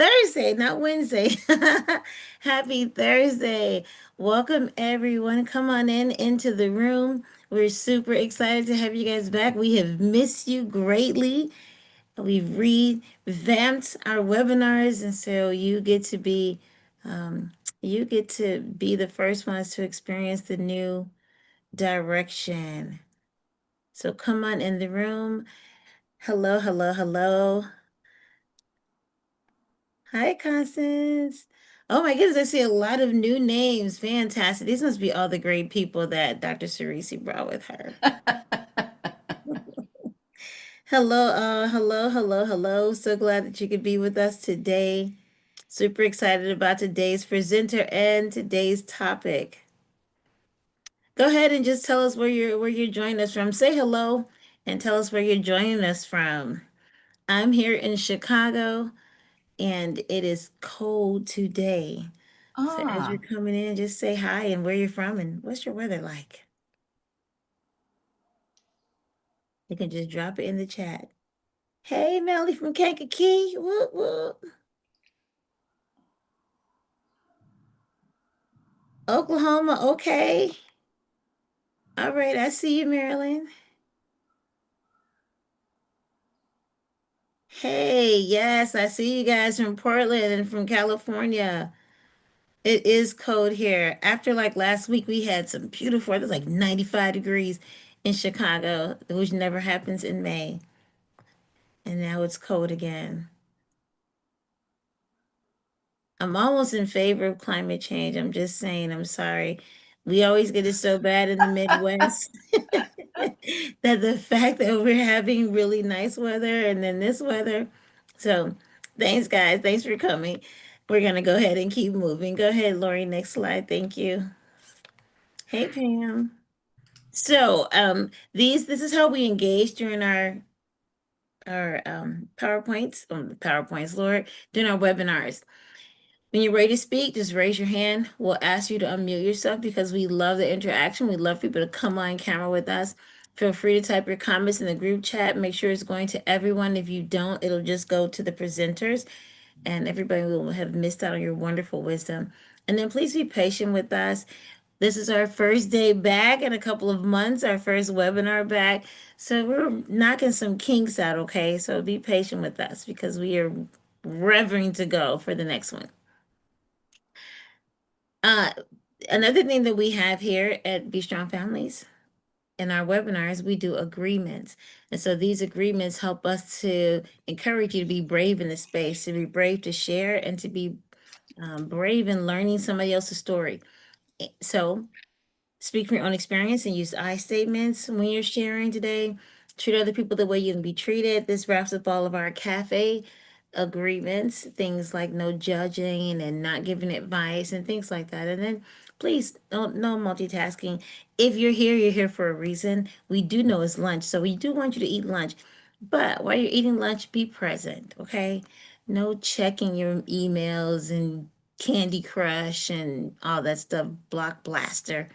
Thursday, not Wednesday. Happy Thursday. Welcome everyone. Come on in into the room. We're super excited to have you guys back. We have missed you greatly. We've revamped our webinars, and so um, you get to be the first ones to experience the new direction. So come on in the room. Hello, hello, hello. Hi, Constance. Oh my goodness, I see a lot of new names. Fantastic. These must be all the great people that Dr. Cirecie brought with her. Hello, hello, hello, hello. So glad that you could be with us today. Super excited about today's presenter and today's topic. Go ahead and just tell us where you're joining us from. Say hello and tell us where you're joining us from. I'm here in Chicago and it is cold today. So as you're Ah, coming in, just say hi and where you're from and what's your weather like. You can just drop it in the chat. Hey, Melly from Kankakee. Whoop, whoop. Oklahoma, okay. All right, I see you, Maryland. Hey, yes, I see you guys from Portland and from California. It is cold here. After like last week, we had some beautiful, it was like 95 degrees in Chicago, which never happens in May. And now it's cold again. I'm almost in favor of climate change. I'm just saying, I'm sorry. We always get it so bad in the Midwest that the fact that we're having really nice weather and then this weather. So, thanks, guys. Thanks for coming. We're going to go ahead and keep moving. Go ahead, Lori. Next slide. Thank you. Hey, Pam. So, this is how we engage during our PowerPoints, Lord, during our webinars. When you're ready to speak, just raise your hand. We'll ask you to unmute yourself because we love the interaction. We love people to come on camera with us. Feel free to type your comments in the group chat. Make sure it's going to everyone. If you don't, it'll just go to the presenters, and everybody will have missed out on your wonderful wisdom. And then please be patient with us. This is our first day back in a couple of months, our first webinar back. So we're knocking some kinks out, okay? So be patient with us because we are revving to go for the next one. Uh, Another thing that we have here at Be Strong Families in our webinars, we do agreements. And so these agreements help us to encourage you to be brave in the space, to be brave to share, and to be brave in learning somebody else's story. So speak from your own experience and use I statements when you're sharing today. Treat other people the way you can be treated. This wraps up all of our cafe agreements, things like no judging and not giving advice and things like that. And then please don't no multitasking. If you're here for a reason. We do know it's lunch, so we do want you to eat lunch. But while you're eating lunch, be present, okay? No checking your emails and Candy Crush and all that stuff, Block Blaster.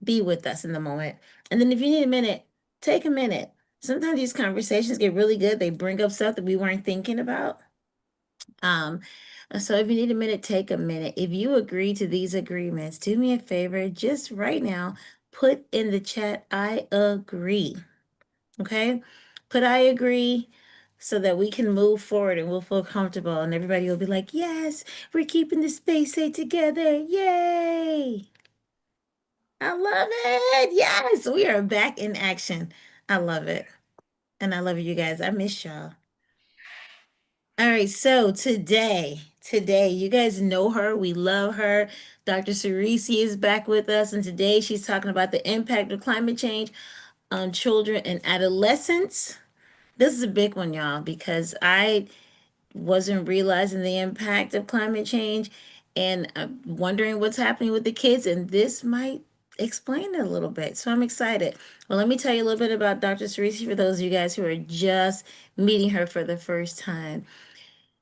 Be with us in the moment. And then if you need a minute, take a minute. Sometimes these conversations get really good. They bring up stuff that we weren't thinking about. Um, so if you need a minute, take a minute. If you agree to these agreements, do me a favor, just right now, put in the chat, I agree. Okay? Put I agree so that we can move forward and we'll feel comfortable and everybody will be like, yes, we're keeping the space safe together. Yay! I love it. Yes, we are back in action. I love it. And I love you guys. I miss y'all. All right, so today, you guys know her. We love her. Dr. Cirece is back with us, and today she's talking about the impact of climate change on children and adolescents. This is a big one, y'all, because I wasn't realizing the impact of climate change and wondering what's happening with the kids, and this might explain it a little bit. So I'm excited. Well, let me tell you a little bit about Dr. Cerisi for those of you guys who are just meeting her for the first time.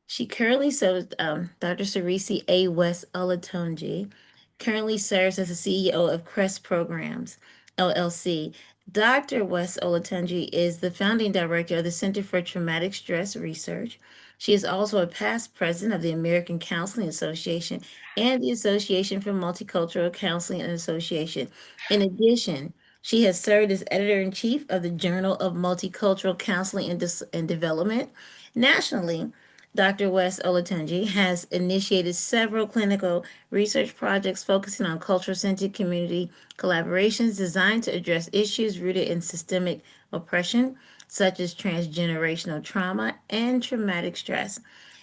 She currently serves, Dr. Cirisi A. West-Olatunji currently serves as the CEO of Crest Programs, LLC. Dr. West-Olatunji is the founding director of the Center for Traumatic Stress Research. She is also a past president of the American Counseling Association and the Association for Multicultural Counseling and Association. In addition, she has served as editor in chief of the Journal of Multicultural Counseling and Development. Nationally, Dr. West-Olatunji has initiated several clinical research projects focusing on cultural centered community collaborations designed to address issues rooted in systemic oppression, such as transgenerational trauma and traumatic stress.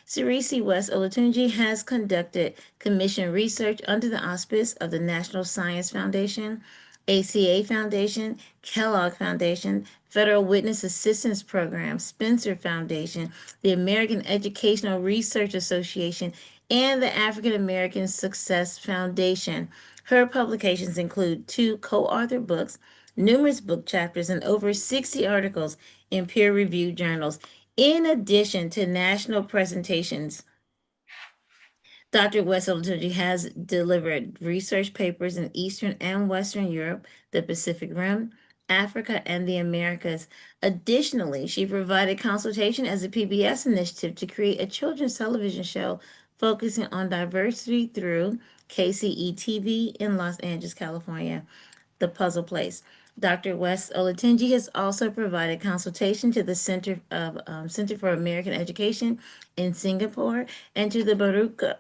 Cirecie West-Olatunji has conducted commission research under the auspice of the National Science Foundation, ACA Foundation, Kellogg Foundation, Federal Witness Assistance Program, Spencer Foundation, the American Educational Research Association, and the African American Success Foundation. Her publications include 2 co authored books, numerous book chapters, and over 60 articles in peer reviewed journals, in addition to national presentations. Dr. West-Olatunji has delivered research papers in Eastern and Western Europe, the Pacific Rim, Africa, and the Americas. Additionally, she provided consultation as a PBS initiative to create a children's television show focusing on diversity through KCE TV in Los Angeles, California, The Puzzle Place. Dr. West-Olatunji has also provided consultation to the Center for American Education in Singapore and to the Baruka,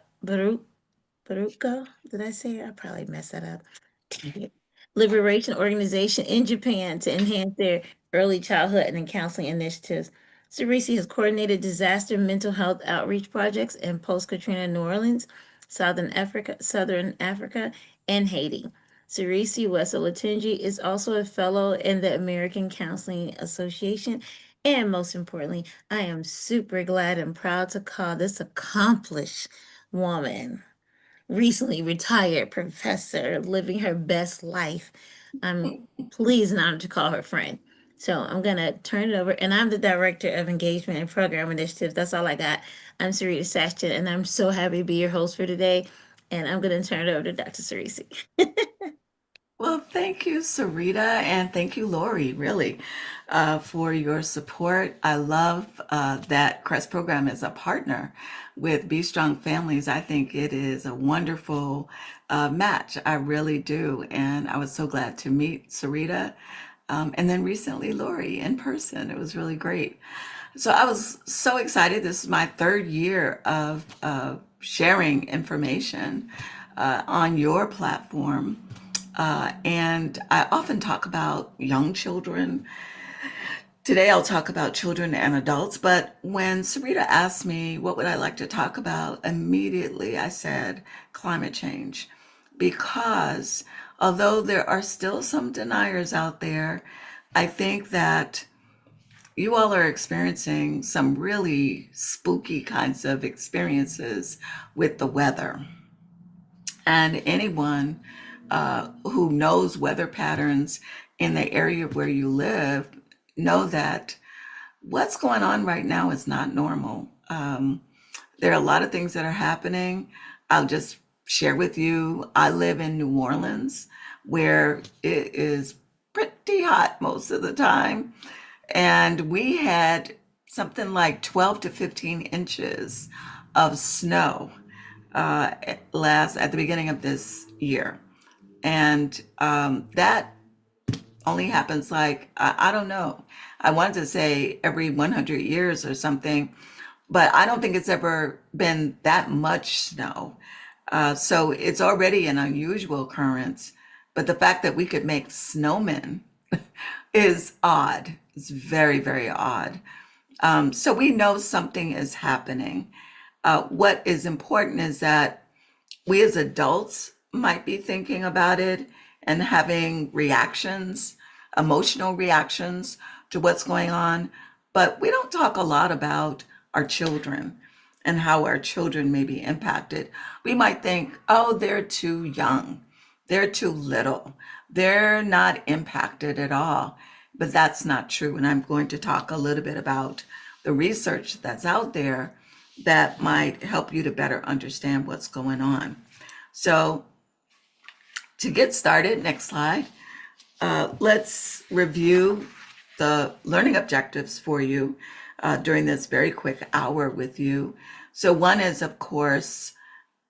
did I say it? I probably messed that up. Dang it. Liberation Organization in Japan to enhance their early childhood and counseling initiatives. Cirece has coordinated disaster mental health outreach projects in post-Katrina New Orleans, Southern Africa, and Haiti. Cirece West-Olatunji is also a fellow in the American Counseling Association. And most importantly, I am super glad and proud to call this accomplished woman, recently retired professor, living her best life. I'm pleased and honored to call her friend. So I'm going to turn it over. And I'm the Director of Engagement and Program Initiatives. That's all I got. I'm Sarita Sashton, and I'm so happy to be your host for today. And I'm going to turn it over to Dr. Cirece. Well, thank you, Sarita, and thank you, Lori, really, for your support. I love that CREST program is a partner with Be Strong Families. I think it is a wonderful match. I really do. And I was so glad to meet Sarita and then recently Lori in person. It was really great. So I was so excited. This is my third year of sharing information on your platform. And I often talk about young children. Today I'll talk about children and adults, but when Sarita asked me what would I like to talk about, immediately I said climate change. Because although there are still some deniers out there, I think that you all are experiencing some really spooky kinds of experiences with the weather. And anyone who knows weather patterns in the area where you live know that what's going on right now is not normal. There are a lot of things that are happening. I'll just share with you. I live in New Orleans, where it is pretty hot most of the time. And we had something like 12 to 15 inches of snow at the beginning of this year. And that only happens like, I don't know. I wanted to say every 100 years or something, but I don't think it's ever been that much snow. So it's already an unusual occurrence. But the fact that we could make snowmen is odd. It's very, very odd. So we know something is happening. What is important is that we as adults might be thinking about it and having reactions, emotional reactions to what's going on. But we don't talk a lot about our children and how our children may be impacted. We might think, oh, they're too young, they're too little, they're not impacted at all. But that's not true. And I'm going to talk a little bit about the research that's out there that might help you to better understand what's going on. So to get started, next slide, let's review the learning objectives for you. during this very quick hour with you. So one is, of course,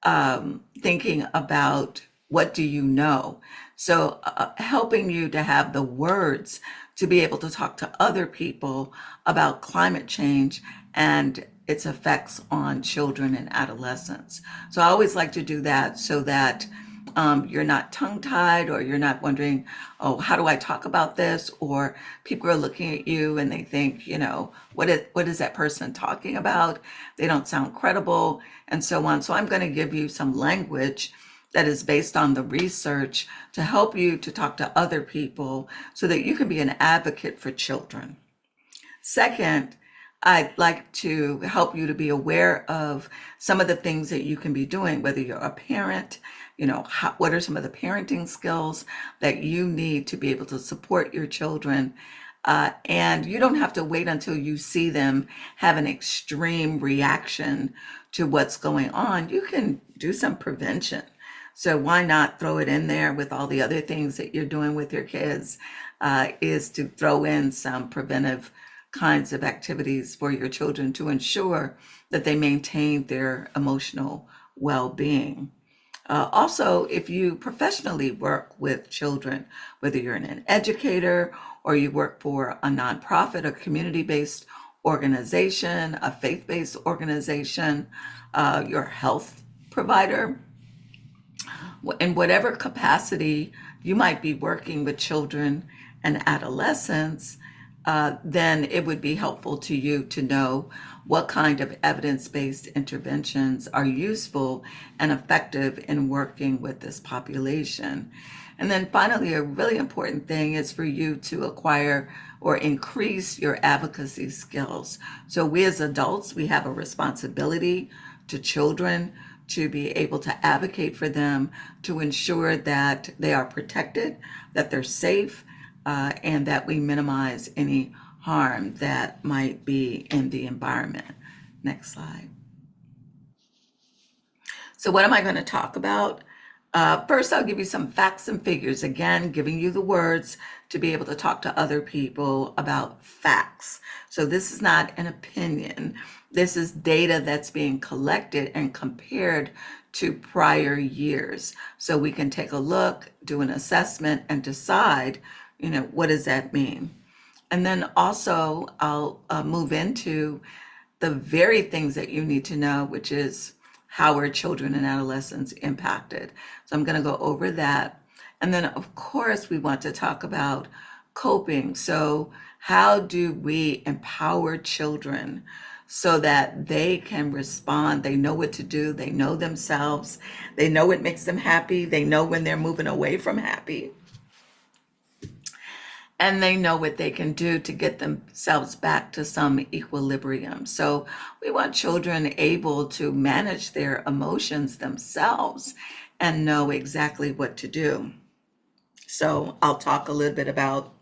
thinking about what do you know? So helping you to have the words to be able to talk to other people about climate change and its effects on children and adolescents. So I always like to do that so that you're not tongue-tied, or you're not wondering, oh, how do I talk about this? Or people are looking at you and they think, what is that person talking about? They don't sound credible, and so on. So I'm going to give you some language that is based on the research to help you to talk to other people so that you can be an advocate for children. Second, I'd like to help you to be aware of some of the things that you can be doing, whether you're a parent, what are some of the parenting skills that you need to be able to support your children. And you don't have to wait until you see them have an extreme reaction to what's going on. You can do some prevention. So why not throw it in there with all the other things that you're doing with your kids, is to throw in some preventive kinds of activities for your children to ensure that they maintain their emotional well-being. Also, if you professionally work with children, whether you're an educator or you work for a nonprofit, a community-based organization, a faith-based organization, your health provider, in whatever capacity you might be working with children and adolescents, then it would be helpful to you to know what kind of evidence-based interventions are useful and effective in working with this population. And then finally, a really important thing is for you to acquire or increase your advocacy skills. So we as adults, we have a responsibility to children to be able to advocate for them, to ensure that they are protected, that they're safe, and that we minimize any harm that might be in the environment. Next slide. So what am I going to talk about? First, I'll give you some facts and figures, again, giving you the words to be able to talk to other people about facts. So this is not an opinion. This is data that's being collected and compared to prior years. So we can take a look, do an assessment, and decide, what does that mean? And then also I'll move into the very things that you need to know, which is how are children and adolescents impacted. So I'm going to go over that. And then, of course, we want to talk about coping. So how do we empower children so that they can respond? They know what to do. They know themselves. They know what makes them happy. They know when they're moving away from happy. And they know what they can do to get themselves back to some equilibrium. So we want children able to manage their emotions themselves and know exactly what to do. So I'll talk a little bit about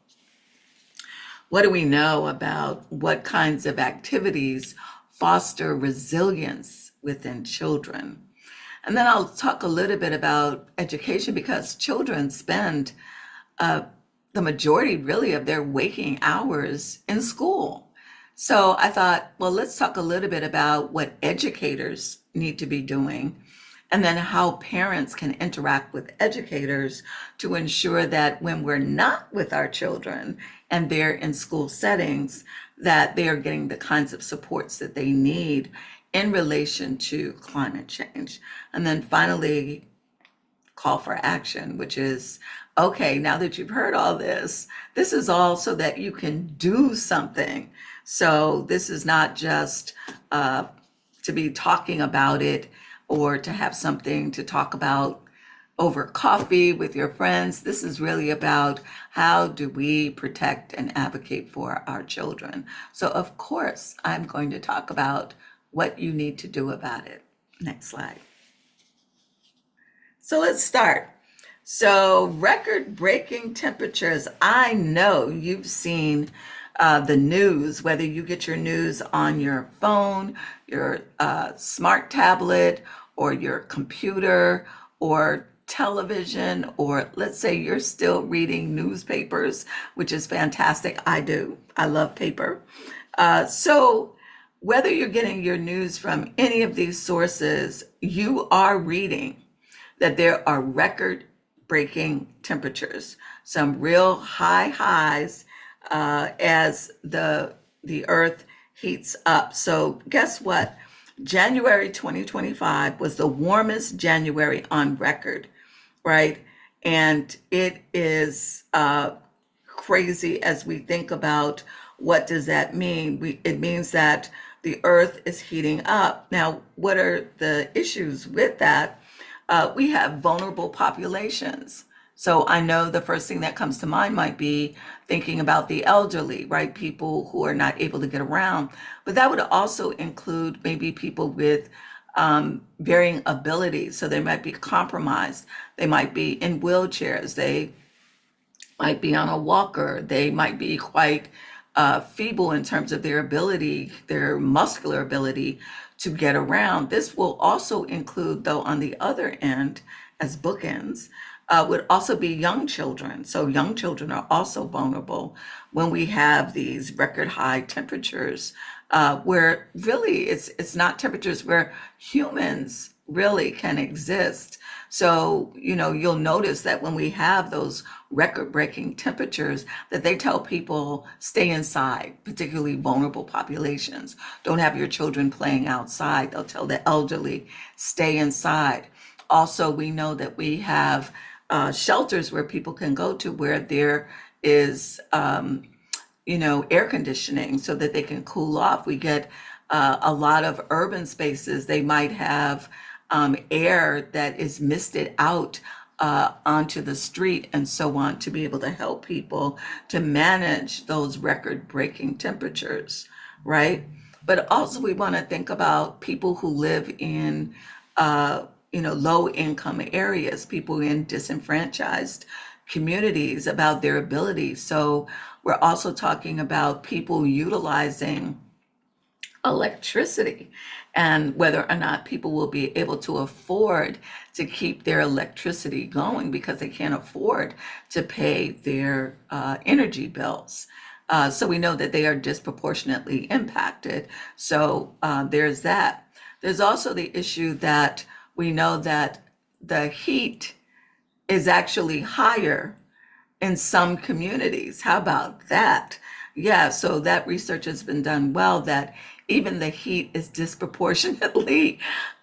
what do we know about what kinds of activities foster resilience within children. And then I'll talk a little bit about education, because children spend the majority really of their waking hours in school. So I thought, well, let's talk a little bit about what educators need to be doing, and then how parents can interact with educators to ensure that when we're not with our children and they're in school settings, that they are getting the kinds of supports that they need in relation to climate change. And then finally, call for action, which is, okay, now that you've heard all this is all so that you can do something. So this is not just to be talking about it or to have something to talk about over coffee with your friends. This is really about how do we protect and advocate for our children. So of course, I'm going to talk about what you need to do about it. Next slide. So let's start. So record-breaking temperatures. I know you've seen the news, whether you get your news on your phone, your smart tablet, or your computer, or television, or let's say you're still reading newspapers, which is fantastic. I do. I love paper. So whether you're getting your news from any of these sources, you are reading that there are record breaking temperatures, some real high highs as the earth heats up. So guess what? January 2025 was the warmest January on record, right? And it is crazy as we think about what does that mean. It means that the earth is heating up. Now, what are the issues with that? We have vulnerable populations. So I know the first thing that comes to mind might be thinking about the elderly, right? People who are not able to get around. But that would also include maybe people with varying abilities. So they might be compromised. They might be in wheelchairs. They might be on a walker. They might be quite feeble in terms of their ability, their muscular ability to get around. This will also include, though, on the other end, as bookends, would also be young children. So young children are also vulnerable when we have these record high temperatures, where really it's not temperatures where humans really can exist. So, you'll notice that when we have those record-breaking temperatures, that they tell people stay inside, particularly vulnerable populations. Don't have your children playing outside. They'll tell the elderly stay inside. Also, we know that we have shelters where people can go to where there is air conditioning so that they can cool off. We get a lot of urban spaces. They might have air that is misted out onto the street and so on to be able to help people to manage those record-breaking temperatures, right? But also we want to think about people who live in low-income areas, people in disenfranchised communities, about their abilities. So we're also talking about people utilizing electricity and whether or not people will be able to afford to keep their electricity going because they can't afford to pay their energy bills. So we know that they are disproportionately impacted. So there's that. There's also the issue that we know that the heat is actually higher in some communities. How about that? Yeah, so that research has been done well that even the heat is disproportionately,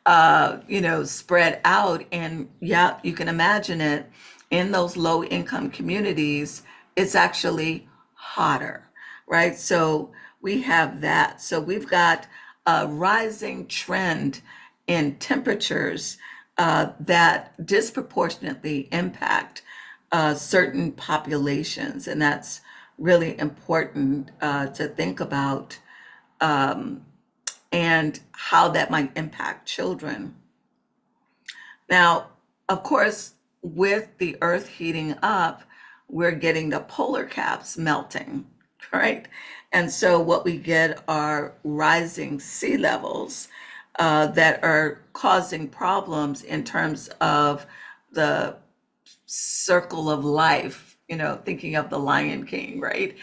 spread out. And yeah, you can imagine it in those low income communities, it's actually hotter, right? So we have that. So we've got a rising trend in temperatures that disproportionately impact certain populations. And that's really important to think about and how that might impact children. Now, of course, with the earth heating up, we're getting the polar caps melting, right? And so what we get are rising sea levels that are causing problems in terms of the circle of life, thinking of the Lion King, right?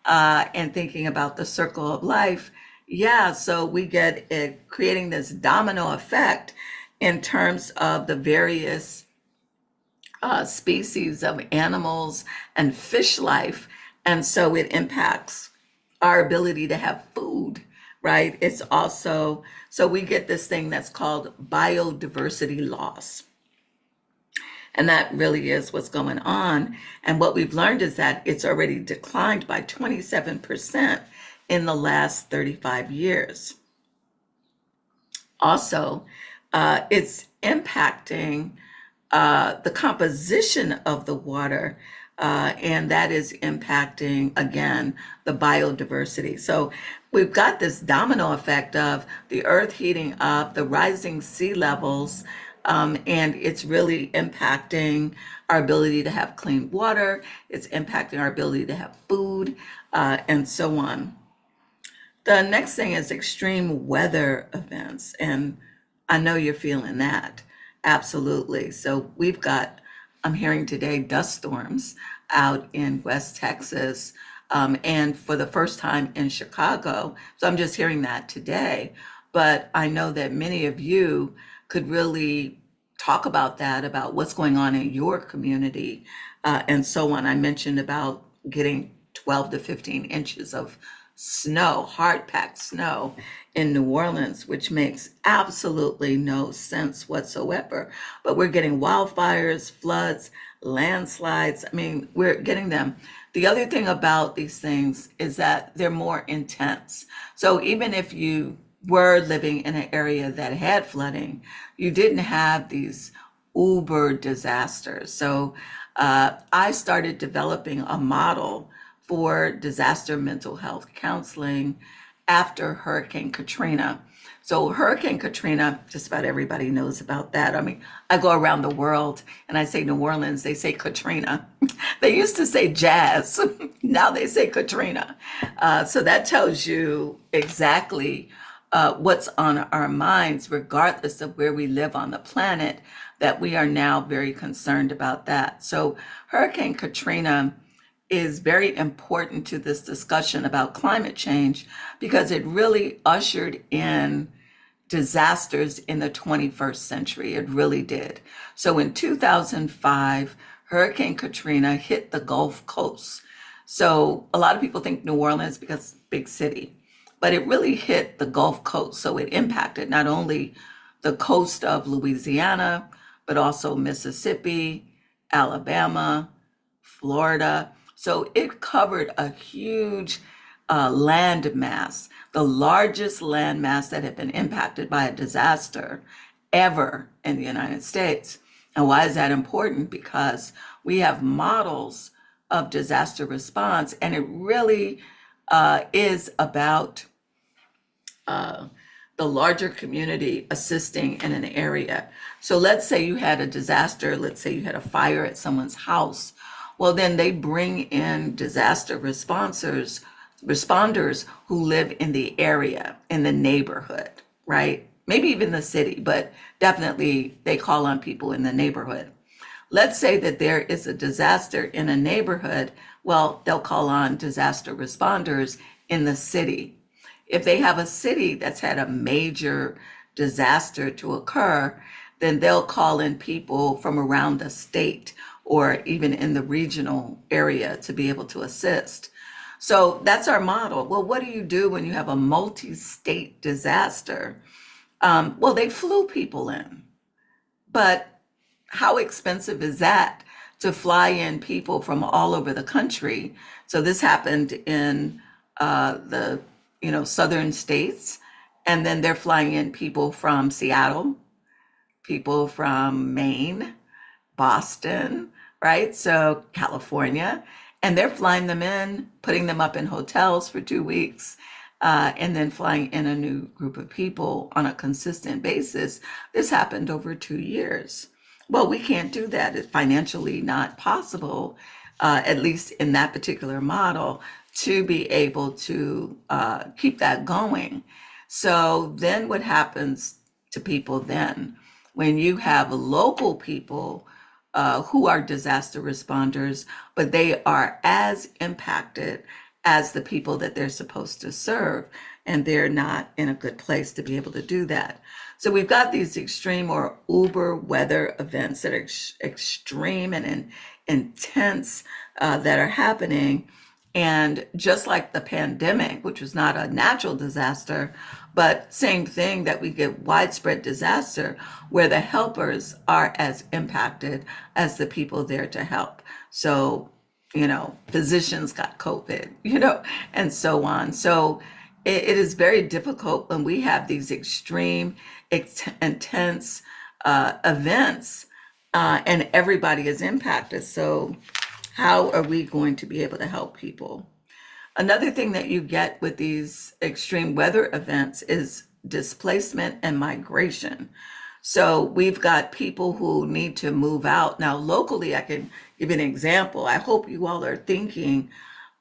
And thinking about the circle of life. Yeah, so we get it creating this domino effect in terms of the various species of animals and fish life. And so it impacts our ability to have food, right? It's also, so we get this thing that's called biodiversity loss. And that really is what's going on. And what we've learned is that it's already declined by 27% in the last 35 years. Also, it's impacting the composition of the water, and that is impacting, again, the biodiversity. So we've got this domino effect of the earth heating up, the rising sea levels, and it's really impacting our ability to have clean water. It's impacting our ability to have food, and so on. The next thing is extreme weather events, and I know you're feeling that. Absolutely. So we've got, I'm hearing today, dust storms out in West Texas, and for the first time in Chicago. So I'm just hearing that today. But I know that many of you could really talk about that, about what's going on in your community, and so on. I mentioned about getting 12 to 15 inches of snow, hard packed snow in New Orleans, which makes absolutely no sense whatsoever. But we're getting wildfires, floods, landslides. I mean, we're getting them. The other thing about these things is that they're more intense. So even if you were living in an area that had flooding, you didn't have these uber disasters. So I started developing a model for disaster mental health counseling after Hurricane Katrina. So Hurricane Katrina, just about everybody knows about that. I mean, I go around the world and I say New Orleans, they say Katrina. They used to say jazz. Now they say Katrina. So that tells you exactly what's on our minds, regardless of where we live on the planet, that we are now very concerned about that. So Hurricane Katrina is very important to this discussion about climate change because it really ushered in disasters in the 21st century. It really did. So in 2005, Hurricane Katrina hit the Gulf Coast. So a lot of people think New Orleans because it's a big city, but it really hit the Gulf Coast. So it impacted not only the coast of Louisiana, but also Mississippi, Alabama, Florida. So it covered a huge land mass, the largest land mass that had been impacted by a disaster ever in the United States. And why is that important? Because we have models of disaster response, and it really is about the larger community assisting in an area. So let's say you had a disaster, let's say you had a fire at someone's house. Well, then they bring in disaster responders who live in the area, in the neighborhood, right? Maybe even the city, but definitely they call on people in the neighborhood. Let's say that there is a disaster in a neighborhood. Well, they'll call on disaster responders in the city. If they have a city that's had a major disaster to occur, then they'll call in people from around the state or even in the regional area to be able to assist. So that's our model. Well, what do you do when you have a multi-state disaster? Well, they flew people in, but how expensive is that to fly in people from all over the country? So this happened in the southern states, and then they're flying in people from Seattle, people from Maine, Boston, right? So California, and they're flying them in, putting them up in hotels for 2 weeks, and then flying in a new group of people on a consistent basis. This happened over 2 years. Well, we can't do that. It's financially not possible, at least in that particular model, to be able to keep that going. So then what happens to people then? When you have local people who are disaster responders, but they are as impacted as the people that they're supposed to serve, and they're not in a good place to be able to do that. So we've got these extreme or uber weather events that are extreme and intense that are happening. And just like the pandemic, which was not a natural disaster, but same thing, that we get widespread disaster where the helpers are as impacted as the people there to help. So, physicians got COVID, and so on. So it is very difficult when we have these extreme, intense events, and everybody is impacted. So how are we going to be able to help people? Another thing that you get with these extreme weather events is displacement and migration. So we've got people who need to move out. Now, locally, I can give you an example. I hope you all are thinking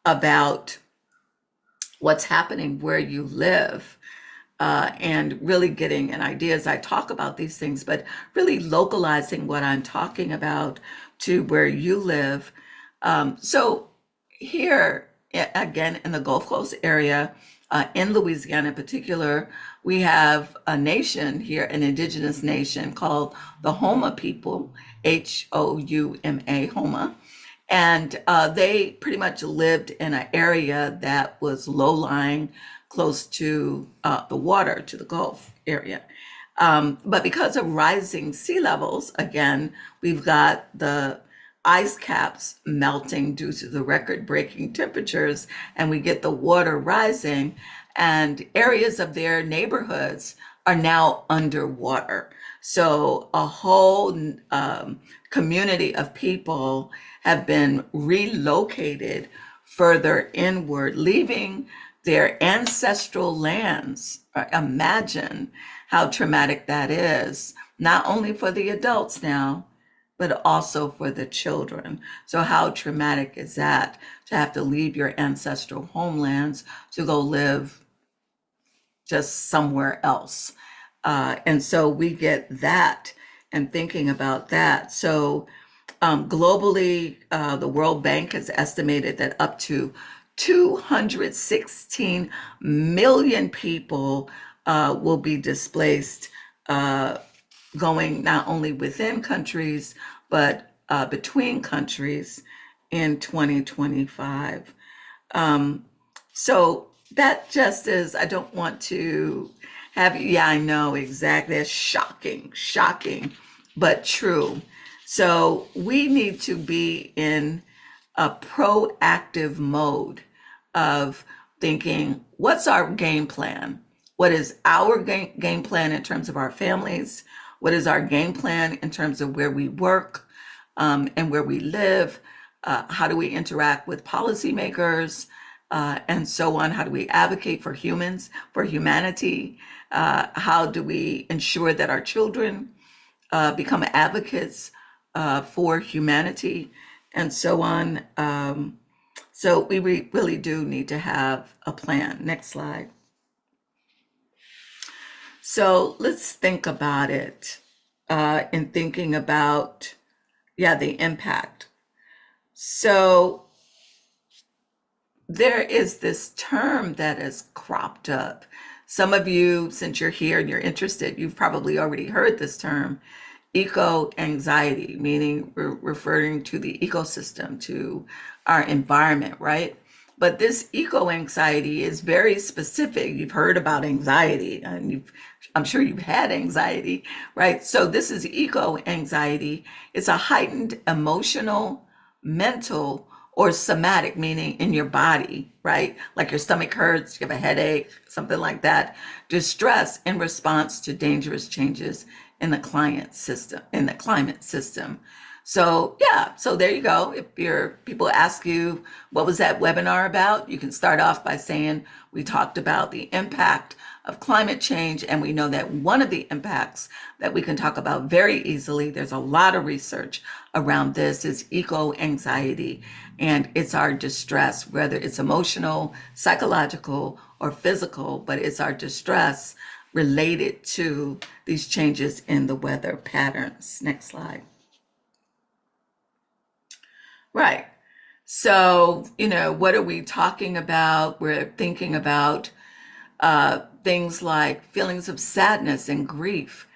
about what's happening where you live, and really getting an idea as I talk about these things, but really localizing what I'm talking about to where you live. So here again, in the Gulf Coast area, in Louisiana in particular, we have a nation here, an indigenous nation called the Homa people, Houma, Homa. And they pretty much lived in an area that was low-lying, close to the water, to the Gulf area. But because of rising sea levels, again, we've got the ice caps melting due to the record-breaking temperatures, and we get the water rising, and areas of their neighborhoods are now underwater. So a whole community of people have been relocated further inward, leaving their ancestral lands. Imagine how traumatic that is, not only for the adults now, but also for the children. So how traumatic is that to have to leave your ancestral homelands to go live just somewhere else? And so we get that and thinking about that. So globally, the World Bank has estimated that up to 216 million people will be displaced, going not only within countries, but between countries in 2025. So that just is, I don't want to have, yeah, I know exactly. It's shocking, shocking, but true. So we need to be in a proactive mode of thinking, what's our game plan? What is our game plan in terms of our families? What is our game plan in terms of where we work and where we live? How do we interact with policymakers and so on? How do we advocate for humans, for humanity? How do we ensure that our children become advocates for humanity and so on? So we really do need to have a plan. Next slide. So let's think about it in thinking about, the impact. So there is this term that has cropped up. Some of you, since you're here and you're interested, you've probably already heard this term, eco-anxiety, meaning we're referring to the ecosystem, to our environment, right? But this eco-anxiety is very specific. You've heard about anxiety, and I'm sure you've had anxiety, right? So this is eco-anxiety. It's a heightened emotional, mental, or somatic, meaning in your body, right? Like your stomach hurts, you have a headache, something like that. Distress in response to dangerous changes in the climate system. So so there you go. If people ask you, what was that webinar about? You can start off by saying, we talked about the impact of climate change, and we know that one of the impacts that we can talk about very easily, there's a lot of research around this, is eco-anxiety, and it's our distress, whether it's emotional, psychological, or physical, but it's our distress related to these changes in the weather patterns. Next slide. Right. So, what are we talking about? We're thinking about things like feelings of sadness and grief,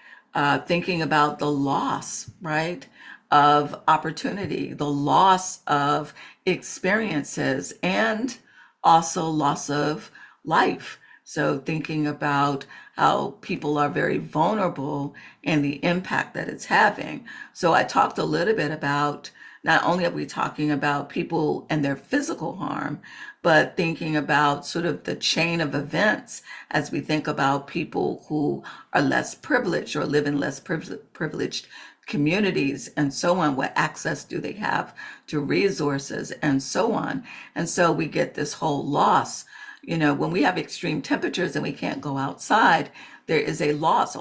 thinking about the loss, right, of opportunity, the loss of experiences, and also loss of life. So thinking about how people are very vulnerable and the impact that it's having. So I talked a little bit about, not only are we talking about people and their physical harm, but thinking about sort of the chain of events as we think about people who are less privileged or live in less privileged communities and so on. What access do they have to resources and so on? And so we get this whole loss. When we have extreme temperatures and we can't go outside, there is a loss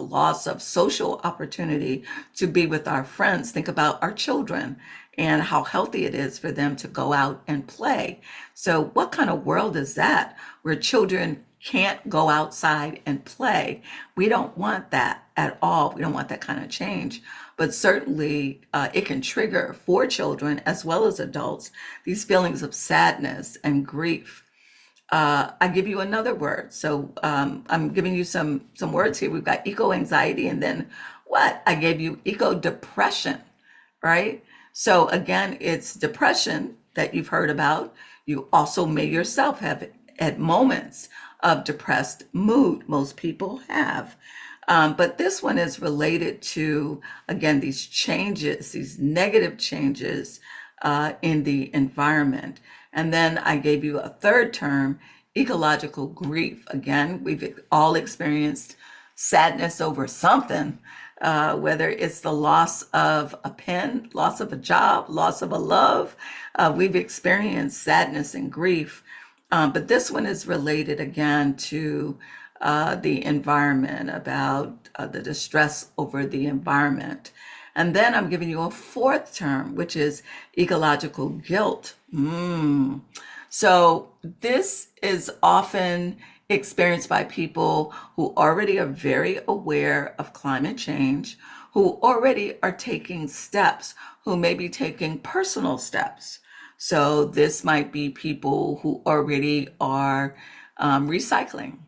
of social opportunity to be with our friends. Think about our children and how healthy it is for them to go out and play. So what kind of world is that, where children can't go outside and play? We don't want that. at all. We don't want that kind of change. But certainly it can trigger for children as well as adults these feelings of sadness and grief. I give you another word. So I'm giving you some words here. We've got eco anxiety, and then what? I gave you eco depression, right? So again, it's depression that you've heard about. You also may yourself have at moments of depressed mood. Most people have. But this one is related to, again, these changes, these negative changes in the environment. And then I gave you a third term, ecological grief. Again, we've all experienced sadness over something, whether it's the loss of a pen, loss of a job, loss of a love. We've experienced sadness and grief. But this one is related again to the environment, about the distress over the environment. And then I'm giving you a fourth term, which is ecological guilt. So this is often experienced by people who already are very aware of climate change, who already are taking steps, who may be taking personal steps. So this might be people who already are recycling.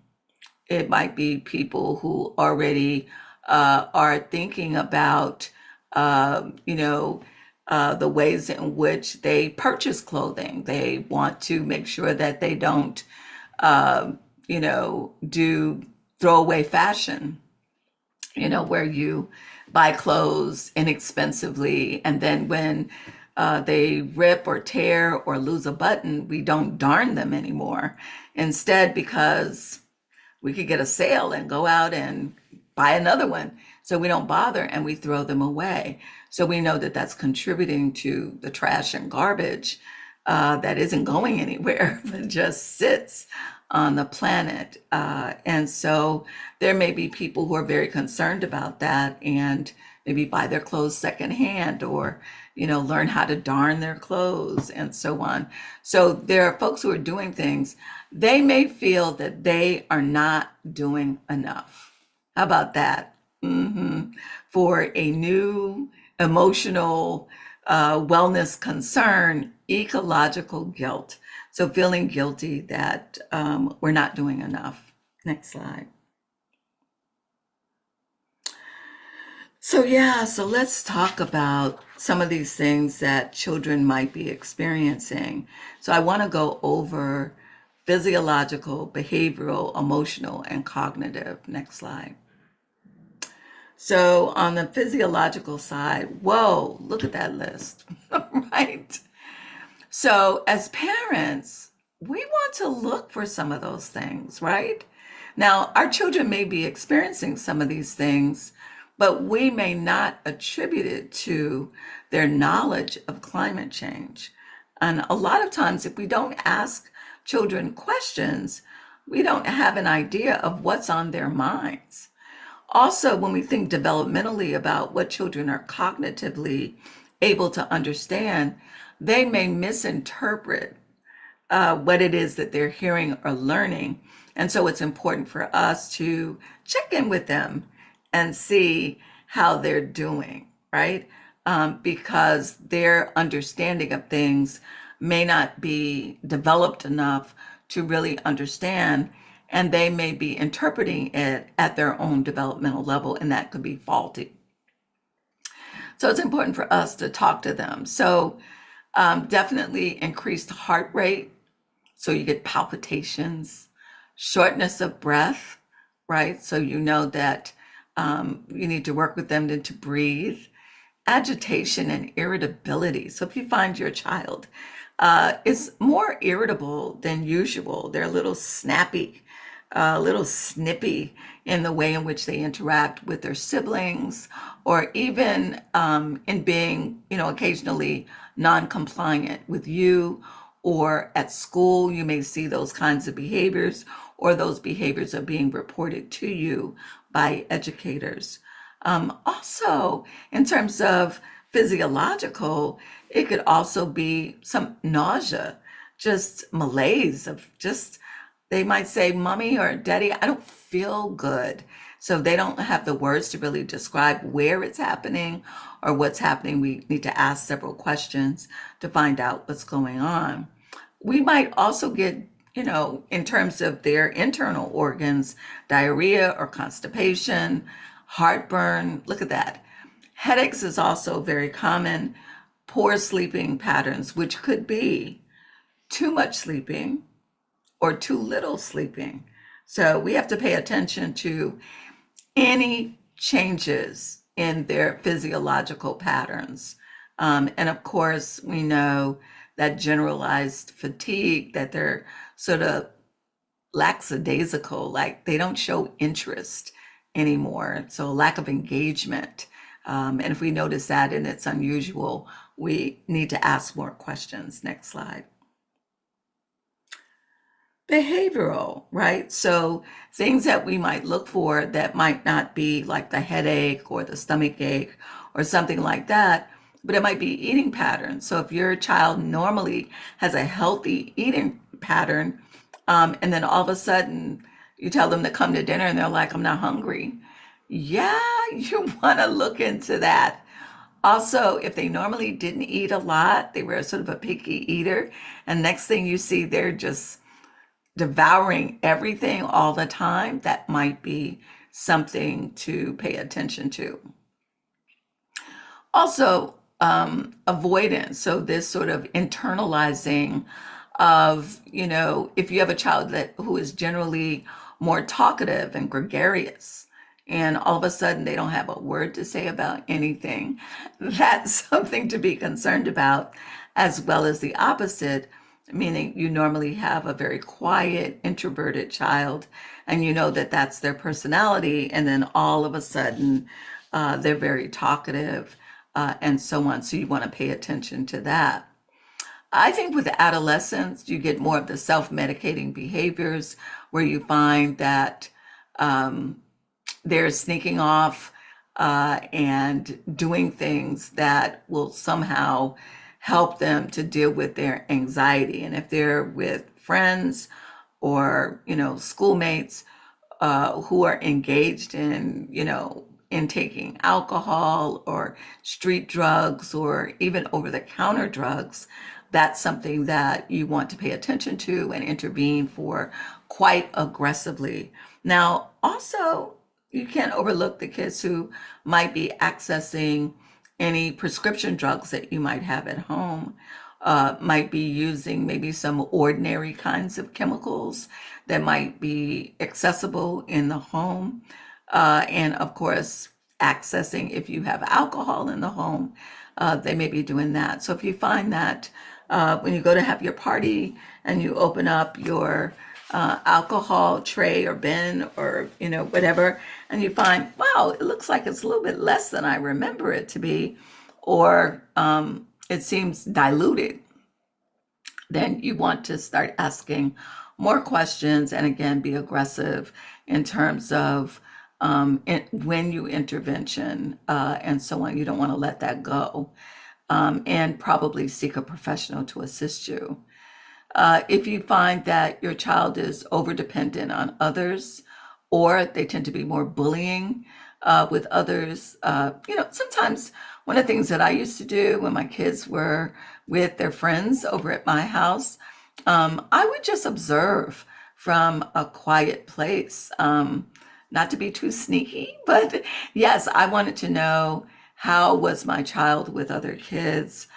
It might be people who already are thinking about, the ways in which they purchase clothing. They want to make sure that they don't, do throwaway fashion, where you buy clothes inexpensively, and then when they rip or tear or lose a button, we don't darn them anymore. Instead, because we could get a sale and go out and buy another one. So we don't bother and we throw them away. So we know that that's contributing to the trash and garbage that isn't going anywhere, but just sits on the planet. And so there may be people who are very concerned about that and maybe buy their clothes secondhand, or learn how to darn their clothes and so on. So there are folks who are doing things. They may feel that they are not doing enough. How about that? For a new emotional wellness concern, ecological guilt. So feeling guilty that we're not doing enough. Next slide. So let's talk about some of these things that children might be experiencing. So I want to go over physiological, behavioral, emotional, and cognitive. Next slide. So on the physiological side, whoa, look at that list, right? So as parents, we want to look for some of those things, right? Now, our children may be experiencing some of these things, but we may not attribute it to their knowledge of climate change. And a lot of times, if we don't ask children questions, we don't have an idea of what's on their minds. Also, when we think developmentally about what children are cognitively able to understand, they may misinterpret what it is that they're hearing or learning. And so it's important for us to check in with them and see how they're doing, right? Because their understanding of things may not be developed enough to really understand, and they may be interpreting it at their own developmental level, and that could be faulty. So it's important for us to talk to them. So definitely increased heart rate. So you get palpitations, shortness of breath, right? So you know that you need to work with them to breathe. Agitation and irritability. So if you find your child is more irritable than usual, they're a little snappy, a little snippy in the way in which they interact with their siblings, or even in being, occasionally non-compliant with you, or at school, you may see those kinds of behaviors, or those behaviors are being reported to you by educators. Also, in terms of physiological, it could also be some nausea, just malaise of just, they might say, Mommy or Daddy, I don't feel good. So they don't have the words to really describe where it's happening or what's happening. We need to ask several questions to find out what's going on. We might also get, in terms of their internal organs, diarrhea or constipation, heartburn. Look at that. Headaches is also very common. Poor sleeping patterns, which could be too much sleeping or too little sleeping. So we have to pay attention to any changes in their physiological patterns. And of course, we know that generalized fatigue, that they're sort of lackadaisical, like they don't show interest anymore. So lack of engagement. And if we notice that and it's unusual, we need to ask more questions. Next slide. Behavioral, right? So things that we might look for that might not be like the headache or the stomach ache or something like that, but it might be eating patterns. So if your child normally has a healthy eating pattern, and then all of a sudden you tell them to come to dinner and they're like, I'm not hungry. Yeah, you want to look into that. Also, if they normally didn't eat a lot, they were sort of a picky eater, and next thing you see, they're just devouring everything all the time, that might be something to pay attention to. Also, avoidance. So this sort of internalizing of, if you have a child who is generally more talkative and gregarious, and all of a sudden they don't have a word to say about anything, that's something to be concerned about, as well as the opposite, meaning you normally have a very quiet, introverted child, and you know that that's their personality, and then all of a sudden they're very talkative, and so on. So you want to pay attention to that. I think with adolescents, you get more of the self-medicating behaviors where you find that they're sneaking off and doing things that will somehow help them to deal with their anxiety. And if they're with friends or, schoolmates who are engaged in taking alcohol or street drugs or even over-the-counter drugs, that's something that you want to pay attention to and intervene for quite aggressively. Now, also, you can't overlook the kids who might be accessing any prescription drugs that you might have at home, might be using maybe some ordinary kinds of chemicals that might be accessible in the home. And of course, accessing, if you have alcohol in the home, they may be doing that. So if you find that when you go to have your party and you open up your alcohol tray or bin or whatever, and you find, wow, it looks like it's a little bit less than I remember it to be, or it seems diluted, then you want to start asking more questions and again be aggressive in terms of when you intervention and so on. You don't want to let that go, and probably seek a professional to assist you. If you find that your child is over dependent on others, or they tend to be more bullying with others, sometimes one of the things that I used to do when my kids were with their friends over at my house, I would just observe from a quiet place, not to be too sneaky, but yes, I wanted to know, how was my child with other kids?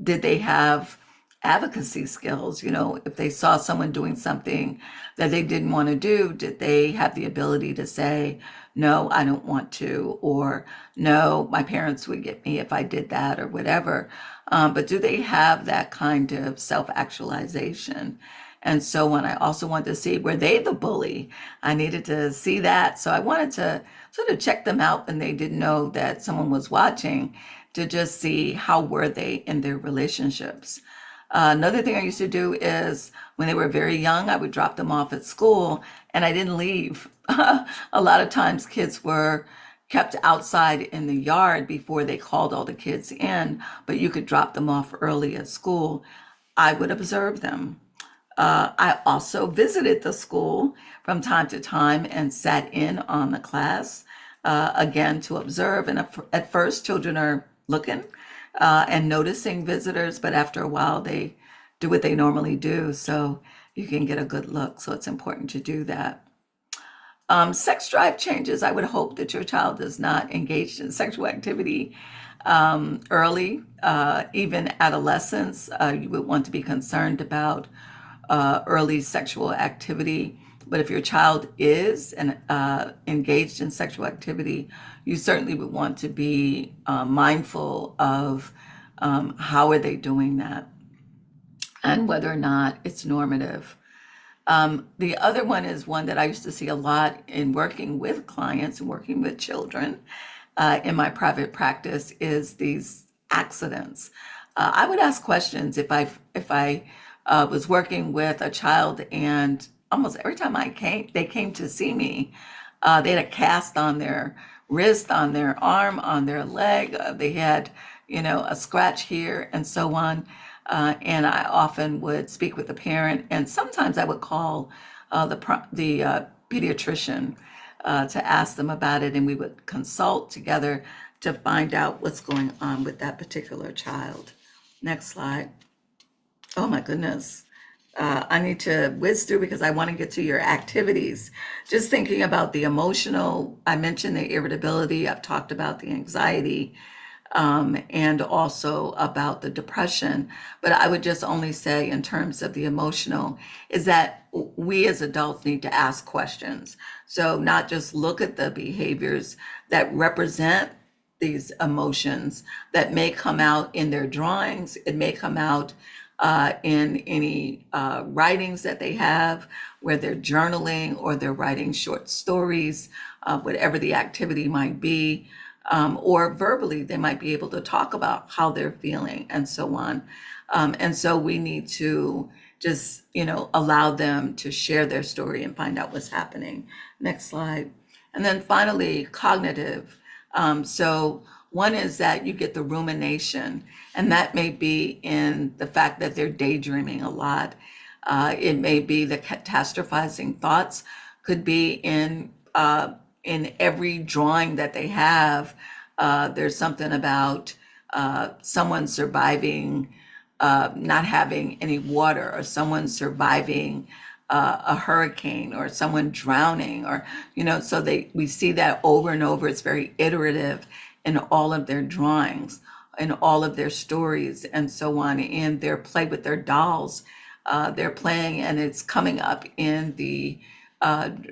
Did they have advocacy skills? If they saw someone doing something that they didn't want to do, did they have the ability to say, no, I don't want to, or no, my parents would get me if I did that, or whatever. But do they have that kind of self-actualization? And so on. I also wanted to see, were they the bully? I needed to see that. So I wanted to sort of check them out when they didn't know that someone was watching, to just see how were they in their relationships. Another thing I used to do is when they were very young, I would drop them off at school and I didn't leave. A lot of times kids were kept outside in the yard before they called all the kids in, but you could drop them off early at school. I would observe them. I also visited the school from time to time and sat in on the class, again, to observe. And at first, children are looking and noticing visitors, but after a while, they do what they normally do. So you can get a good look. So it's important to do that. Sex drive changes. I would hope that your child is not engaged in sexual activity early, even adolescence. You would want to be concerned about early sexual activity. But if your child is engaged in sexual activity, you certainly would want to be mindful of how are they doing that and whether or not it's normative. The other one is one that I used to see a lot in working with clients and working with children in my private practice is these accidents. I would ask questions if I was working with a child, and almost every time they came to see me, they had a cast on their wrist, on their arm, on their leg. They had, a scratch here and so on. And I often would speak with the parent, and sometimes I would call the pediatrician to ask them about it, and we would consult together to find out what's going on with that particular child. Next slide. Oh my goodness. I need to whiz through because I want to get to your activities. Just thinking about the emotional, I mentioned the irritability, I've talked about the anxiety, and also about the depression. But I would just only say, in terms of the emotional, is that we as adults need to ask questions. So, not just look at the behaviors that represent these emotions that may come out in their drawings, it may come out in any writings that they have, where they're journaling or they're writing short stories, whatever the activity might be, or verbally, they might be able to talk about how they're feeling and so on. And so we need to just, allow them to share their story and find out what's happening. Next slide. And then finally, cognitive. So one is that you get the rumination, and that may be in the fact that they're daydreaming a lot. It may be the catastrophizing thoughts, could be in every drawing that they have. There's something about someone surviving not having any water, or someone surviving a hurricane, or someone drowning, or so we see that over and over. It's very iterative in all of their drawings, in all of their stories, and so on. In their play with their dolls, they're playing, and it's coming up in the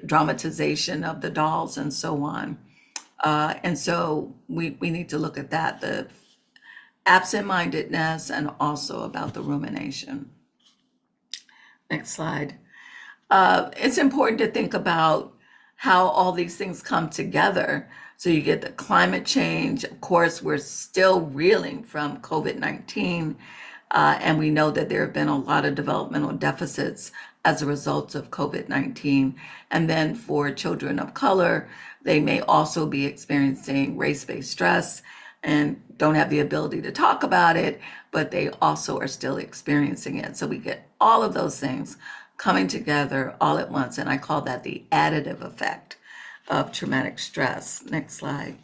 dramatization of the dolls, and so on. And so we need to look at that, the absent-mindedness, and also about the rumination. Next slide. It's important to think about how all these things come together. So you get the climate change. Of course, we're still reeling from COVID-19, and we know that there have been a lot of developmental deficits as a result of COVID-19. And then for children of color, they may also be experiencing race-based stress and don't have the ability to talk about it, but they also are still experiencing it. So we get all of those things coming together all at once, and I call that the additive effect of traumatic stress. Next slide.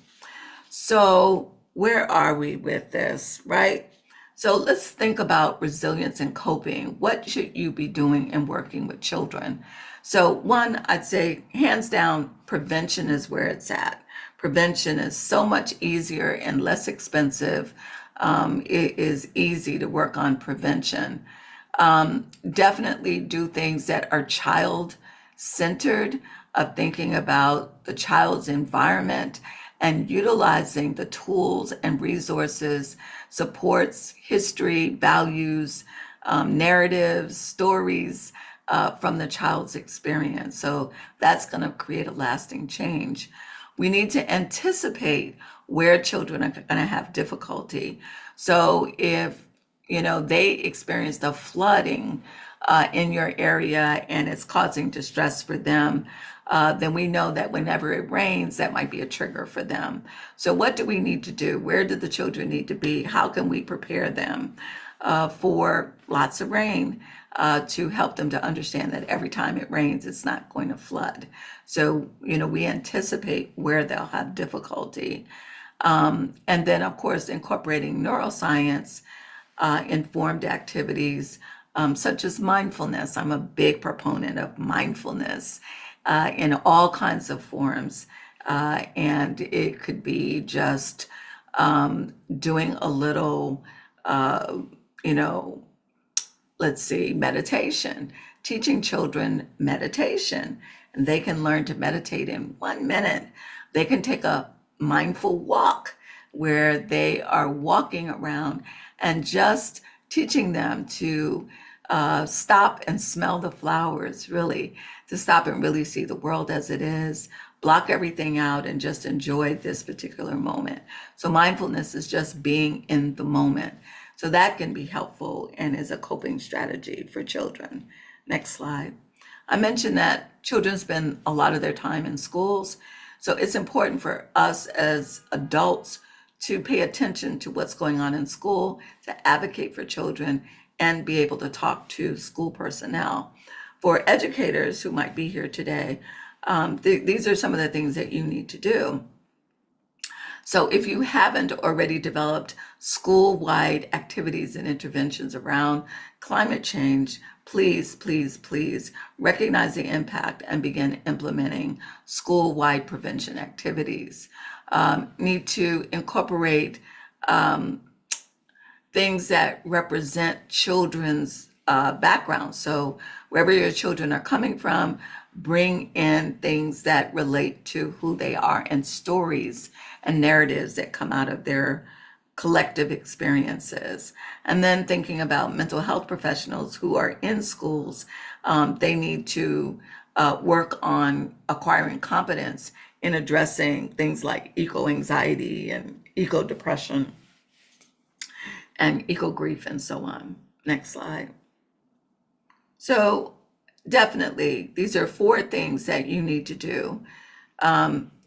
So where are we with this, right? So let's think about resilience and coping. What should you be doing in working with children? So one, I'd say hands down, prevention is where it's at. Prevention is so much easier and less expensive. It is easy to work on prevention. Definitely do things that are child centered, of thinking about the child's environment and utilizing the tools and resources, supports, history, values, narratives, stories from the child's experience. So that's going to create a lasting change. We need to anticipate where children are going to have difficulty. So if they experienced a flooding in your area and it's causing distress for them, then we know that whenever it rains, that might be a trigger for them. So what do we need to do? Where do the children need to be? How can we prepare them? for lots of rain to help them to understand that every time it rains, it's not going to flood. So, we anticipate where they'll have difficulty. And then, of course, incorporating neuroscience informed activities such as mindfulness. I'm a big proponent of mindfulness in all kinds of forms. And it could be just doing a little, you know, let's see, meditation, teaching children meditation. And they can learn to meditate in 1 minute. They can take a mindful walk where they are walking around and just teaching them to stop and smell the flowers, really, to stop and really see the world as it is, block everything out, and just enjoy this particular moment. So mindfulness is just being in the moment. So that can be helpful and is a coping strategy for children. Next slide. I mentioned that children spend a lot of their time in schools. So it's important for us as adults to pay attention to what's going on in school, to advocate for children, and be able to talk to school personnel. For educators who might be here today, these are some of the things that you need to do. So if you haven't already developed school-wide activities and interventions around climate change, please, please, please recognize the impact and begin implementing school-wide prevention activities. Need to incorporate things that represent children's backgrounds. So wherever your children are coming from, bring in things that relate to who they are and stories and narratives that come out of their collective experiences. And then thinking about mental health professionals who are in schools, they need to work on acquiring competence in addressing things like eco-anxiety and eco-depression and eco-grief and so on. Next slide. So definitely, these are 4 things that you need to do.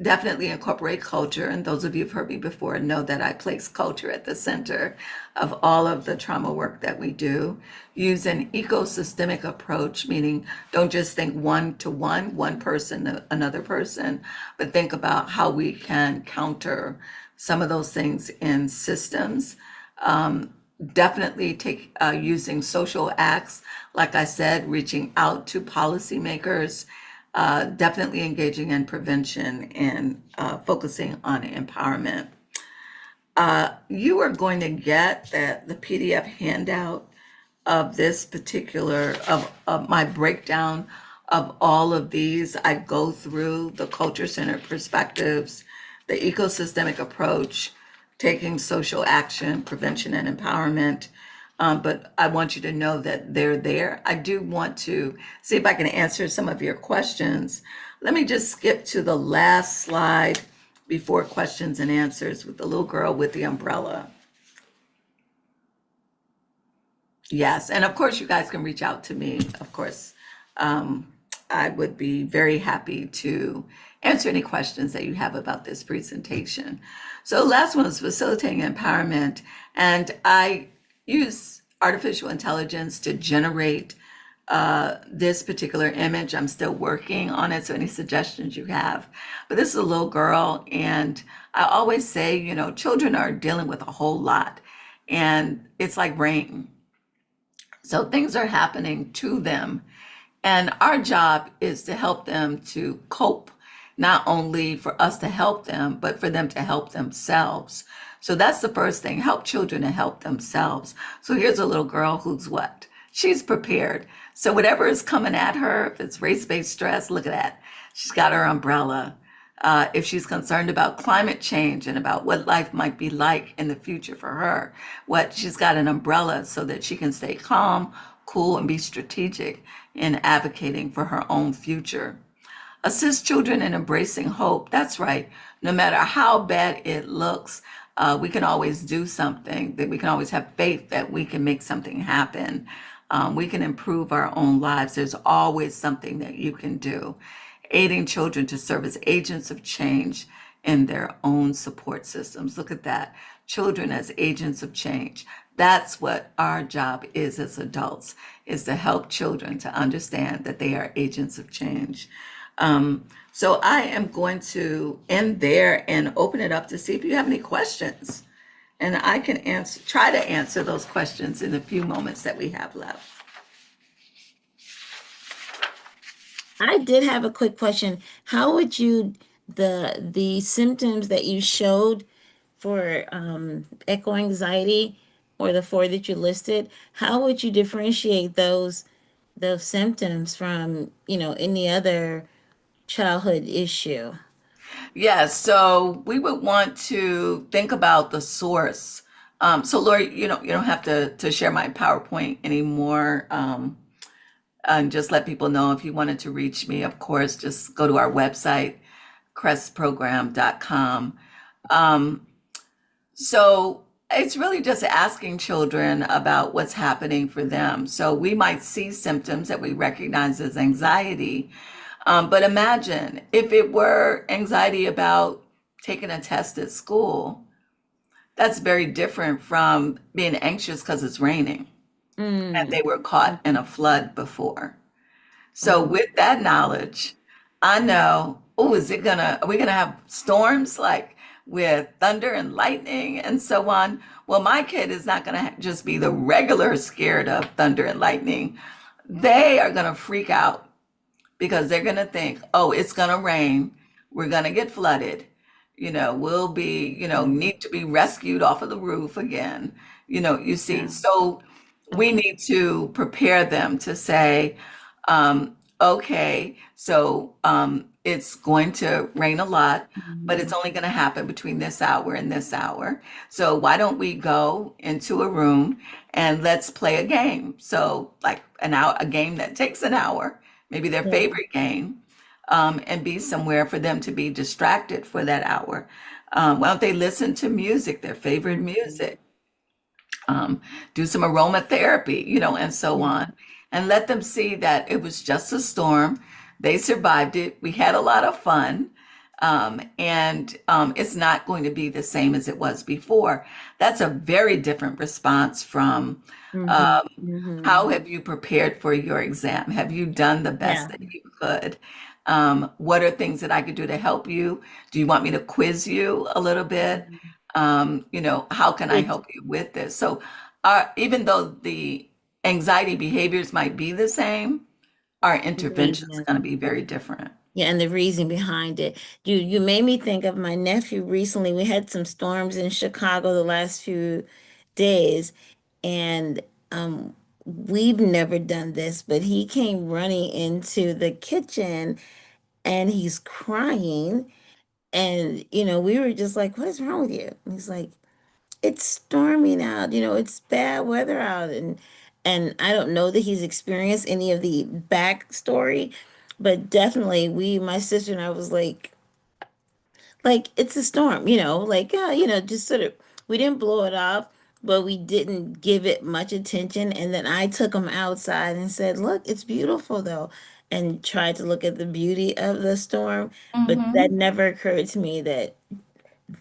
Definitely incorporate culture. And those of you who've heard me before know that I place culture at the center of all of the trauma work that we do. Use an ecosystemic approach, meaning don't just think one-to-one, one person to another person, but think about how we can counter some of those things in systems. Definitely take using social acts, like I said, reaching out to policymakers, definitely engaging in prevention and focusing on empowerment. You are going to get the PDF handout of this particular, of my breakdown of all of these. I go through the culture-centered perspectives, the ecosystemic approach, taking social action, prevention, and empowerment. But I want you to know that they're there. I do want to see if I can answer some of your questions. Let me just skip to the last slide before questions and answers with the little girl with the umbrella. Yes, and of course you guys can reach out to me. Of course, I would be very happy to answer any questions that you have about this presentation. So last one is facilitating empowerment, and I use artificial intelligence to generate this particular image. I'm still working on it, so any suggestions you have. But this is a little girl, and I always say, children are dealing with a whole lot, and it's like rain. So things are happening to them, and our job is to help them to cope, not only for us to help them, but for them to help themselves. So that's the first thing, help children to help themselves. So here's a little girl who's what? She's prepared. So whatever is coming at her, if it's race-based stress, look at that. She's got her umbrella. If she's concerned about climate change and about what life might be like in the future for her, she's got an umbrella so that she can stay calm, cool, and be strategic in advocating for her own future. Assist children in embracing hope. That's right. No matter how bad it looks, we can always do something, that we can always have faith that we can make something happen. We can improve our own lives. There's always something that you can do. Aiding children to serve as agents of change in their own support systems. Look at that. Children as agents of change. That's what our job is as adults, is to help children to understand that they are agents of change. So I am going to end there and open it up to see if you have any questions. And I can try to answer those questions in the few moments that we have left. I did have a quick question. How would you the symptoms that you showed for echo anxiety or the four that you listed, how would you differentiate those symptoms from, any other childhood issue? Yes, so we would want to think about the source. So Lori, you don't have to share my PowerPoint anymore. And just let people know if you wanted to reach me, of course, just go to our website, crestprogram.com. Um, so it's really just asking children about what's happening for them. So we might see symptoms that we recognize as anxiety, but imagine if it were anxiety about taking a test at school. That's very different from being anxious because it's raining and Mm, they were caught in a flood before. So mm, with that knowledge, I know, oh, are we gonna have storms like with thunder and lightning and so on? Well, my kid is not gonna just be the regular scared of thunder and lightning. They are gonna freak out because they're going to think, oh, it's going to rain. We're going to get flooded. We'll be, need to be rescued off of the roof again. You see. yeah. So we Okay. need to prepare them to say, okay, so it's going to rain a lot, but it's Mhm. only going to happen between this hour and this hour. So why don't we go into a room and let's play a game? So like a game that takes an hour, maybe their Yeah. favorite game, and be somewhere for them to be distracted for that hour. Why don't they listen to music, their favorite Mhm. music? Do some aromatherapy, and so Yeah. on, and let them see that it was just a storm. They survived it. We had a lot of fun. And it's not going to be the same as it was before. That's a very different response from Hmm. um, how Hmm. have you prepared for your exam? Have you done the best Yeah. that you could? What are things that I could do to help you? Do you want me to quiz you a little bit? Mhm. How can I It's help you with this? So, even though the anxiety behaviors might be the same, our the intervention is going to reason. be very different. Yeah, and the reason behind it. You made me think of my nephew recently. We had some storms in Chicago the last few days, and we've never done this, but he came running into the kitchen and he's crying. And we were just like, "What is wrong with you?" And he's like, "It's storming out, it's bad weather out." And I don't know that he's experienced any of the backstory, but definitely my sister and I was like it's a storm, like just sort of we didn't blow it off, but we didn't give it much attention. And then I took him outside and said, "Look, it's beautiful though," and tried to look at the beauty of the storm. But that Hmm. never occurred to me that,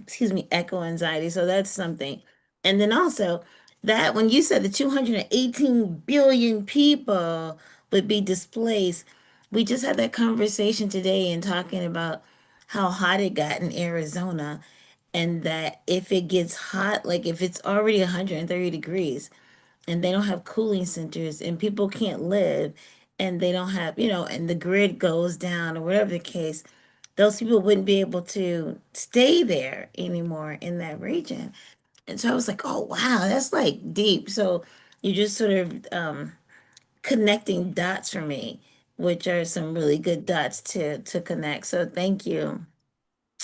excuse me, echo anxiety. So that's something. And then also that when you said the 218 billion people would be displaced, we just had that conversation today and talking about how hot it got in Arizona, and that if it gets hot, like if it's already 130 degrees and they don't have cooling centers and people can't live and they don't have, and the grid goes down or whatever the case, those people wouldn't be able to stay there anymore in that region. And so I was like, oh wow, that's like deep. So you just sort of connecting dots for me, which are some really good dots to connect. So thank you.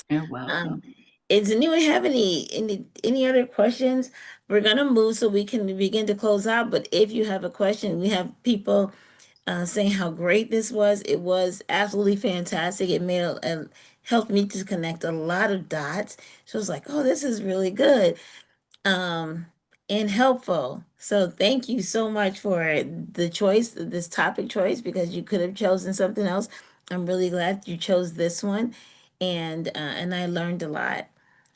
You're Um, welcome. does anyone have any other questions? We're gonna move so we can begin to close out. But if you have a question, we have people saying how great this was. It was absolutely fantastic. It helped me to connect a lot of dots. So I was like, oh, this is really good um, and helpful. So thank you so much for the choice, this topic choice, because you could have chosen something else. I'm really glad you chose this one. and I learned a lot.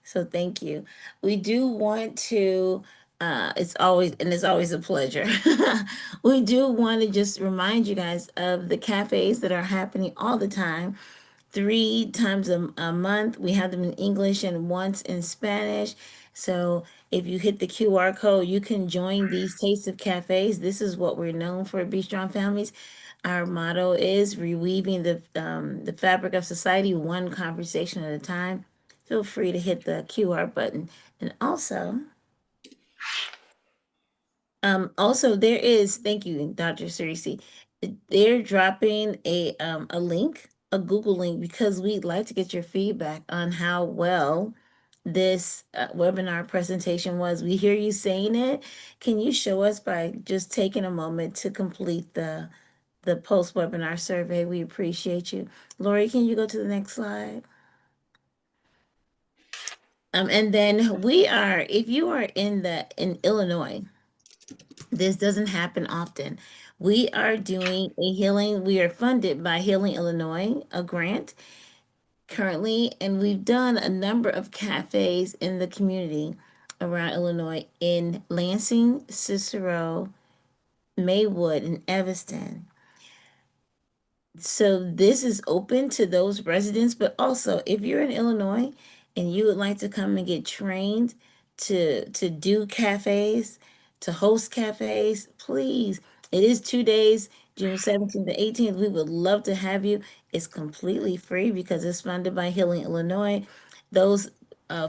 So thank you. We do want to. It's always a pleasure. We do want to just remind you guys of the cafes that are happening all the time. 3 times a month. We have them in English and once in Spanish. So if you hit the QR code, you can join these Taste of Cafes. This is what we're known for at Be Strong Families. Our motto is reweaving the fabric of society one conversation at a time. Feel free to hit the QR button. And also there is, thank you, Dr. Cirece. They're dropping a link, a Google link, because we'd like to get your feedback on how well this webinar presentation was. We hear you saying it. Can you show us by just taking a moment to complete the post webinar survey? We appreciate you. Lori, can you go to the next slide? And then if you are in Illinois, this doesn't happen often. We are doing a healing, we are funded by Healing Illinois, a grant currently, and we've done a number of cafes in the community around Illinois in Lansing, Cicero, Maywood, and Evanston. So this is open to those residents, but also if you're in Illinois and you would like to come and get trained to do cafes, to host cafes, please. It is 2 days, June 17th to 18th. We would love to have you. It's completely free because it's funded by Healing Illinois. Those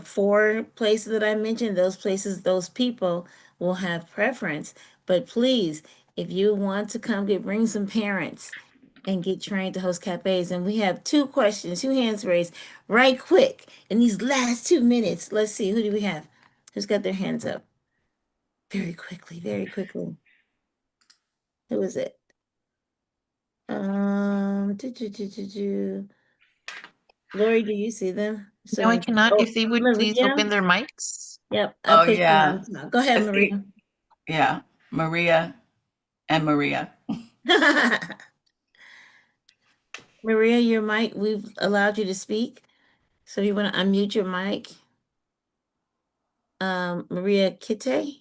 4 places that I mentioned, those places, those people will have preference. But please, if you want to come bring some parents and get trained to host cafes. And we have 2 questions, 2 hands raised, right quick in these last 2 minutes. Let's see, who do we have? Who's got their hands up? Very quickly, very quickly. Who is it? Do, do, do, do, do. Lori, do you see them? So No, I I'm. cannot. Oh, If they would please Maria. open their mics. Yep, I Oh pushed them yeah. on top. Go ahead, I see. Maria. Yeah. Maria and Maria. Maria, your mic. We've allowed you to speak. So you want to unmute your mic. Maria Kitte.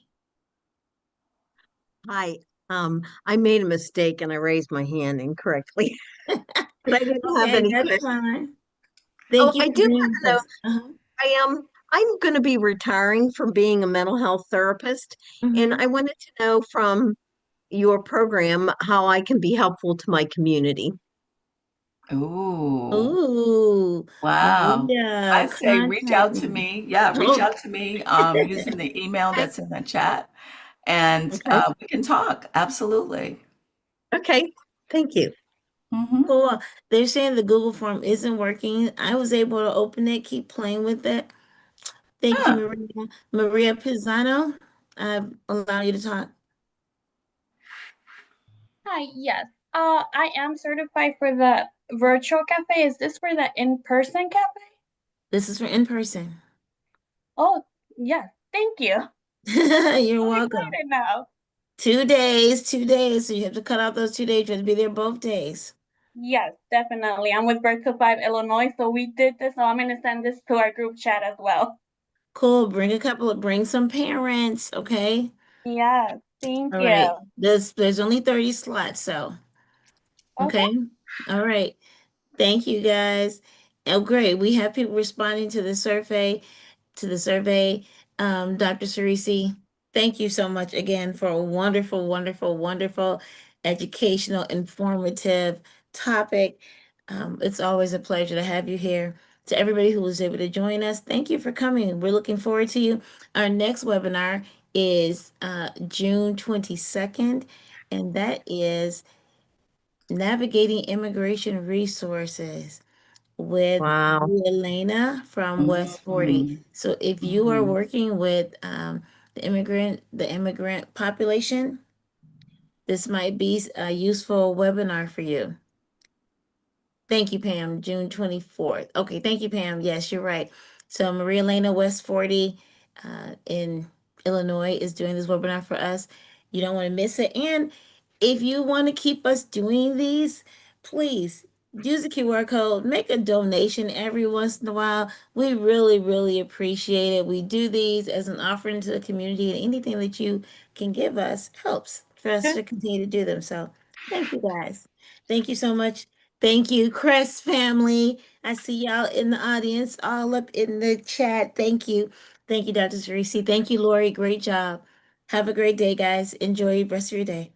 Hi. I made a mistake and I raised my hand incorrectly, but I didn't have Okay, any that's questions. fine. Oh, Thank you I for do being want with to know. us. Uh-huh. I'm going to be retiring from being a mental health therapist, and Mm-hmm. I wanted to know from your program how I can be helpful to my community. Ooh. Ooh, Wow. Maria, I say reach contact out to me. me. Yeah, reach Oh, out to me using the email okay. that's in the chat, and Okay. we can talk. Absolutely. Okay. Thank you. Hmm. Cool. They're saying the Google form isn't working. I was able to open it, keep playing with it. Thank you, Yeah. Maria. Maria Pisano, I allow you to talk. Hi, yes. I am certified for the virtual cafe. Is this for the in-person cafe? This is for in person. Oh, yes. Thank you. You're I'm welcome. excited now. 2 days, 2 days. So you have to cut out those 2 days. You have to be there both days. Yes, definitely. I'm with Birth to Five Illinois, so we did this. So I'm gonna send this to our group chat as well. Cool. Bring some parents, okay? Yes, thank All you. right. There's only 30 slots, so Okay. okay. All right. Thank you guys. Oh, great. We have people responding to the survey. Dr. Cerisi, thank you so much again for a wonderful, wonderful, wonderful, educational, informative topic. It's always a pleasure to have you here. To everybody who was able to join us, thank you for coming. We're looking forward to you. Our next webinar is June 22nd, and that is Navigating Immigration Resources with Wow. Elena from West 40. Hmm. So if you are Hmm. working with the immigrant population, this might be a useful webinar for you. Thank you, Pam. June 24th. Okay, thank you, Pam. Yes, you're right. So Maria Elena West 40 in Illinois is doing this webinar for us. You don't want to miss it. And if you want to keep us doing these, please use the QR code, make a donation every once in a while. We really, really appreciate it. We do these as an offering to the community, and anything that you can give us helps for us to continue to do them. So thank you guys. Thank you so much. Thank you, Crest family. I see y'all in the audience, all up in the chat. Thank you. Thank you, Dr. Cirecie. Thank you, Lori. Great job. Have a great day, guys. Enjoy the rest of your day.